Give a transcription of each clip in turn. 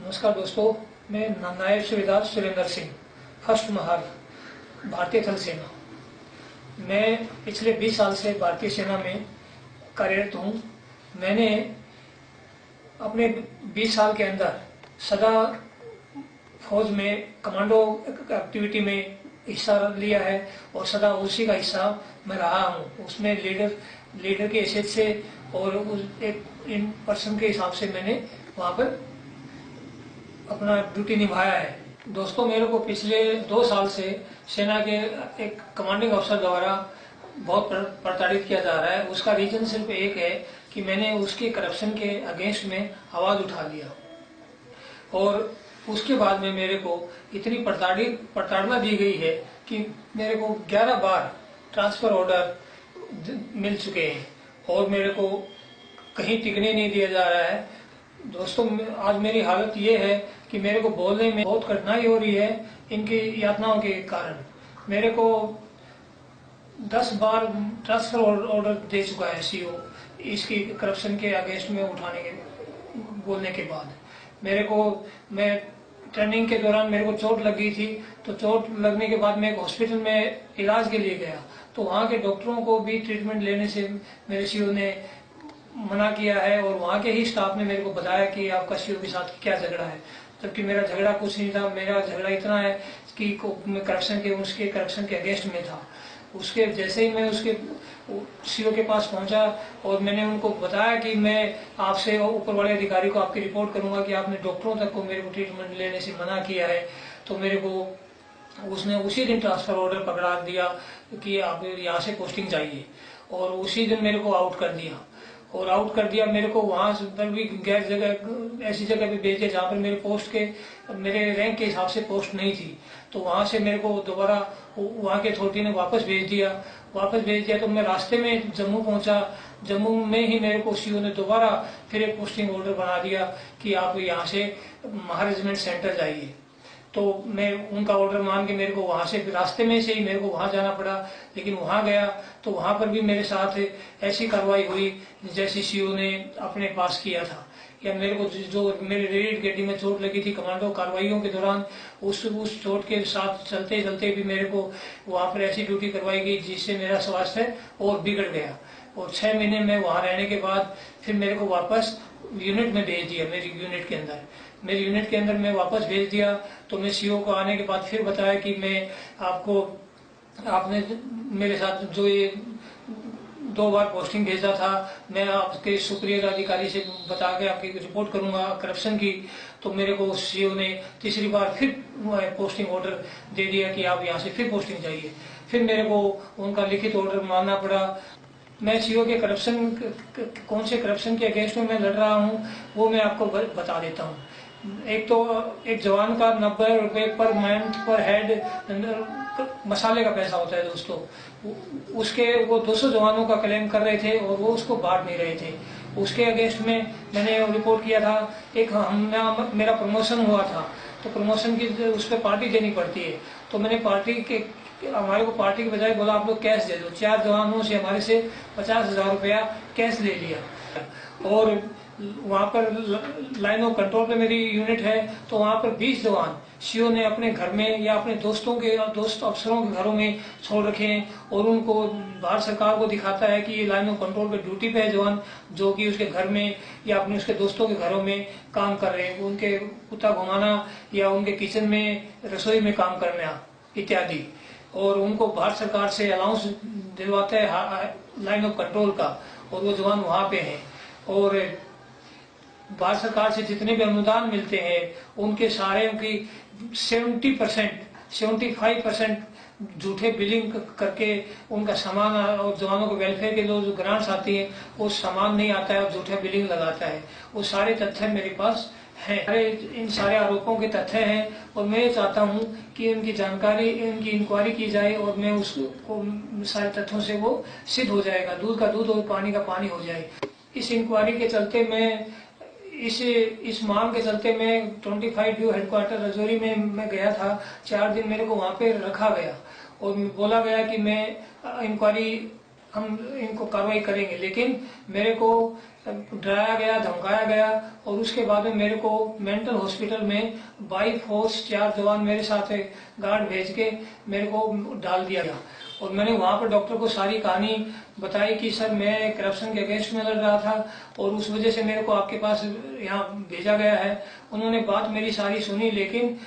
नमस्कार दोस्तों, मैं नायब सूबेदार सुरेंद्र सिंह, फर्स्ट महार, भारतीय थल सेना। मैं पिछले 20 साल से भारतीय सेना में कार्यरत हूँ। मैंने अपने 20 साल के अंदर सदा फौज में कमांडो एक्टिविटी में हिस्सा लिया है और सदा उसी का हिस्सा मैं रहा हूँ। उसमें लीडर के हैसियत से और एक इन पर्सन के हिसाब से मैंने वहाँ पर अपना ड्यूटी निभाया है। दोस्तों, मेरे को पिछले 2 साल से सेना के एक कमांडिंग अफसर द्वारा बहुत प्रताड़ित किया जा रहा है। उसका रीजन सिर्फ एक है कि मैंने उसके करप्शन के अगेंस्ट में आवाज उठा लिया और उसके बाद में मेरे को इतनी प्रताड़ना दी गई है कि मेरे को 11 बार ट्रांसफर ऑर्डर मिल चुके हैं और मेरे को कहीं टिकने नहीं दिया जा रहा है। दोस्तों, आज मेरी हालत ये है कि मेरे को बोलने में बहुत कठिनाई हो रही है इनकी यातनाओं के कारण। मेरे को 10 बार ट्रांसफर ऑर्डर दे चुका है सीओ इसकी करप्शन के अगेंस्ट में उठाने के बोलने के बाद। मैं ट्रेनिंग के दौरान मेरे को चोट लग गई थी, तो चोट लगने के बाद मैं एक हॉस्पिटल में इलाज के लिए गया, तो वहाँ के डॉक्टरों को भी ट्रीटमेंट लेने से मेरे सीओ ने मना किया है और वहाँ के ही स्टाफ ने मेरे को बताया कि आपका सीओ के साथ क्या झगड़ा है, जबकि मेरा झगड़ा कुछ नहीं था। मेरा झगड़ा इतना है कि मैं उसके करप्शन के अगेंस्ट में था। उसके जैसे ही मैं उसके सीओ के पास पहुंचा और मैंने उनको बताया कि मैं आपसे ऊपर वाले अधिकारी को आपकी रिपोर्ट करूंगा कि आपने डॉक्टरों तक को मेरे को ट्रीटमेंट लेने से मना किया है, तो मेरे को उसने उसी दिन ट्रांसफर ऑर्डर पकड़ा दिया कि आप यहाँ से पोस्टिंग चाहिए और उसी दिन मेरे को आउट कर दिया। मेरे को वहां पर भी गैर जगह ऐसी जगह भी भेज दिया जहाँ पर मेरे रैंक के हिसाब से पोस्ट नहीं थी, तो वहां से मेरे को दोबारा वहाँ के अथॉरिटी ने वापस भेज दिया। तो मैं रास्ते में जम्मू पहुंचा। जम्मू में ही मेरे को सीओ ने दोबारा फिर एक पोस्टिंग ऑर्डर बना दिया कि आप यहाँ से महारेजिमेंट सेंटर जाइए। तो मैं उनका ऑर्डर मान के मेरे को वहां से रास्ते में से ही मेरे को वहां जाना पड़ा। लेकिन वहां गया तो वहां पर भी मेरे साथ ऐसी कार्रवाई हुई जैसी सीओ ने अपने पास किया था। या मेरे को जो मेरे रेड गड्डी में चोट लगी थी कमांडो कार्रवाइयों के दौरान, उस चोट के साथ चलते चलते भी मेरे को वहां पर ऐसी ड्यूटी करवाई गई जिससे मेरा स्वास्थ्य और बिगड़ गया। और 6 महीने में वहां रहने के बाद फिर मेरे को वापस यूनिट में भेज दिया। मेरी यूनिट के अंदर मैं वापस भेज दिया। तो मैं सीओ को आने के बाद फिर बताया कि आपने मेरे साथ जो ये 2 बार पोस्टिंग भेजा था, मैं आपके सुप्रीरियर अधिकारी से बता के आपकी रिपोर्ट करूंगा करप्शन की। तो मेरे को सीओ ने तीसरी बार फिर पोस्टिंग ऑर्डर दे दिया कि आप यहाँ से फिर पोस्टिंग चाहिए। फिर मेरे को उनका लिखित ऑर्डर मानना पड़ा। मैं सीओ के कौन से करप्शन के अगेंस्ट में मैं लड़ रहा हूँ वो मैं आपको बता देता हूँ। एक जवान का 90 रुपए पर मंथ पर हेड मसाले का पैसा होता है दोस्तों। वो 200 जवानों का क्लेम कर रहे थे और वो उसको बांट नहीं रहे थे। उसके अगेंस्ट में मैंने रिपोर्ट किया था। मेरा प्रमोशन हुआ था, तो प्रमोशन की उस पर पार्टी देनी पड़ती है। तो मैंने हमारे को पार्टी के बजाय बोला आप लोग कैश दे दो। 4 जवानों से हमारे से 50,000 रुपया कैश ले लिया। और वहाँ पर लाइन ऑफ कंट्रोल पे मेरी यूनिट है, तो वहाँ पर 20 जवान सीओ ने अपने घर में या अपने दोस्त अफसरों के घरों में छोड़ रखे हैं और उनको भारत सरकार को दिखाता है कि ये लाइन ऑफ कंट्रोल पे ड्यूटी पे है जवान, जो कि उसके घर में या अपने उसके दोस्तों के घरों में काम कर रहे हैं। उनके कुत्ता घुमाना या उनके किचन में रसोई में काम करना इत्यादि। और उनको भारत सरकार से अलाउंस दिलवाता है लाइन ऑफ कंट्रोल का, और वो जवान वहाँ पे हैं। और भारत सरकार से जितने भी अनुदान मिलते हैं उनके सारे की 75% झूठे बिलिंग करके उनका सामान और जवानों के वेलफेयर के जो ग्रांट्स आती है वो सामान नहीं आता है और झूठे बिलिंग लगाता है। वो सारे तथ्य मेरे पास हैं। इन सारे आरोपों के तथ्य हैं और मैं ये चाहता हूँ कि इनकी इंक्वायरी की जाए और मैं उसको सारे तथ्यों से वो सिद्ध हो जाएगा, दूध का दूध और पानी का पानी हो जाए। इस इंक्वायरी के चलते इस मांग के चलते मैं 25 ड्यू हेडक्वार्टर रजौरी में मैं गया था। 4 दिन मेरे को वहाँ पे रखा गया और बोला गया कि मैं इंक्वायरी हम इनको कार्रवाई करेंगे। लेकिन मेरे को डराया गया, धमकाया गया और उसके बाद में मेरे को मेंटल हॉस्पिटल में बाई फोर्स 4 जवान मेरे साथ गार्ड भेज के मेरे को डाल दिया गया। और मैंने वहां पर डॉक्टर को सारी कहानी बताई कि सर मैं करप्शन के अगेंस्ट में लड़ रहा था और उस वजह से मेरे को आपके पास यहाँ भेजा गया है। उन्होंने बात मेरी सारी सुनी, लेकिन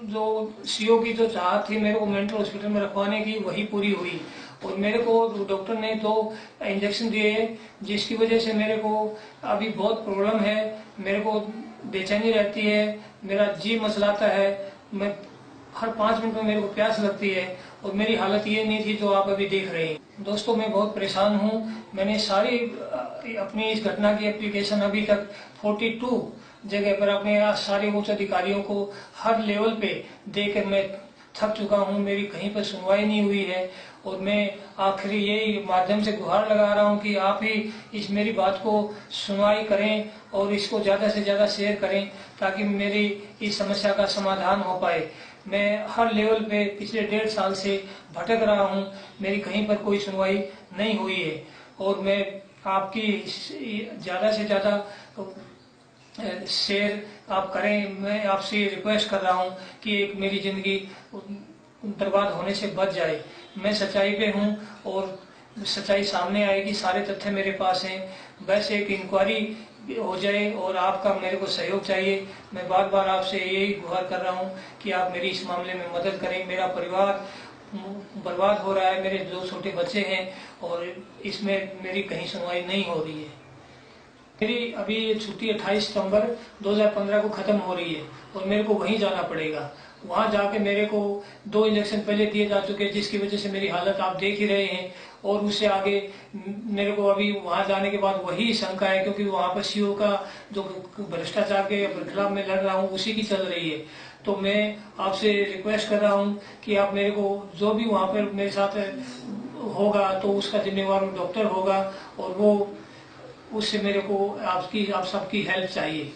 जो सीओ की जो चाहत थी मेरे को मेंटल हॉस्पिटल में रखवाने की, वही पूरी हुई। और मेरे को डॉक्टर ने 2 इंजेक्शन दिए, जिसकी वजह से मेरे को अभी बहुत प्रॉब्लम है। मेरे को बेचैनी रहती है, मेरा जी मचलाता है, मैं हर 5 मिनट में मेरे को प्यास लगती है और मेरी हालत ये नहीं थी जो आप अभी देख रहे हैं। दोस्तों मैं बहुत परेशान हूँ। मैंने सारी अपनी इस घटना की एप्लीकेशन अभी तक 42 जगह पर अपने सारे उच्च अधिकारियों को हर लेवल पे देकर मैं थक चुका हूँ। मेरी कहीं पर सुनवाई नहीं हुई है और मैं आखिरी यही माध्यम से गुहार लगा रहा हूँ कि आप ही इस मेरी बात को सुनवाई करें और इसको ज्यादा से ज्यादा शेयर करें ताकि मेरी इस समस्या का समाधान हो पाए। मैं हर लेवल पे पिछले 1.5 साल से भटक रहा हूँ, मेरी कहीं पर कोई सुनवाई नहीं हुई है और मैं आपकी ज्यादा से ज्यादा शेयर आप करें। मैं आपसे रिक्वेस्ट कर रहा हूं कि एक मेरी जिंदगी बर्बाद होने से बच जाए। मैं सच्चाई पे हूं और सच्चाई सामने आएगी, सारे तथ्य मेरे पास हैं। बस एक इंक्वायरी हो जाए और आपका मेरे को सहयोग चाहिए। मैं बार बार आपसे यही गुहार कर रहा हूं कि आप मेरी इस मामले में मदद करें। मेरा परिवार बर्बाद हो रहा है, मेरे 2 छोटे बच्चे हैं और इसमें मेरी कहीं सुनवाई नहीं हो रही है। मेरी अभी ये छुट्टी 28 सितंबर 2015 को खत्म हो रही है और मेरे को वहीं जाना पड़ेगा। वहां जाके मेरे को 2 इंजेक्शन पहले दिए जा चुके हैं, जिसकी वजह से मेरी हालत आप देख ही रहे हैं। और उससे आगे मेरे को अभी वहां जाने के बाद वही शंका है, क्योंकि वहां पर सीओ का जो भ्रष्टाचार के खिलाफ मैं लड़ रहा हूँ उसी की चल रही है। तो मैं आपसे रिक्वेस्ट कर रहा हूँ कि आप मेरे को जो भी वहां पर मेरे साथ होगा तो उसका जिम्मेवार डॉक्टर होगा और वो उससे मेरे को आप सबकी हेल्प चाहिए।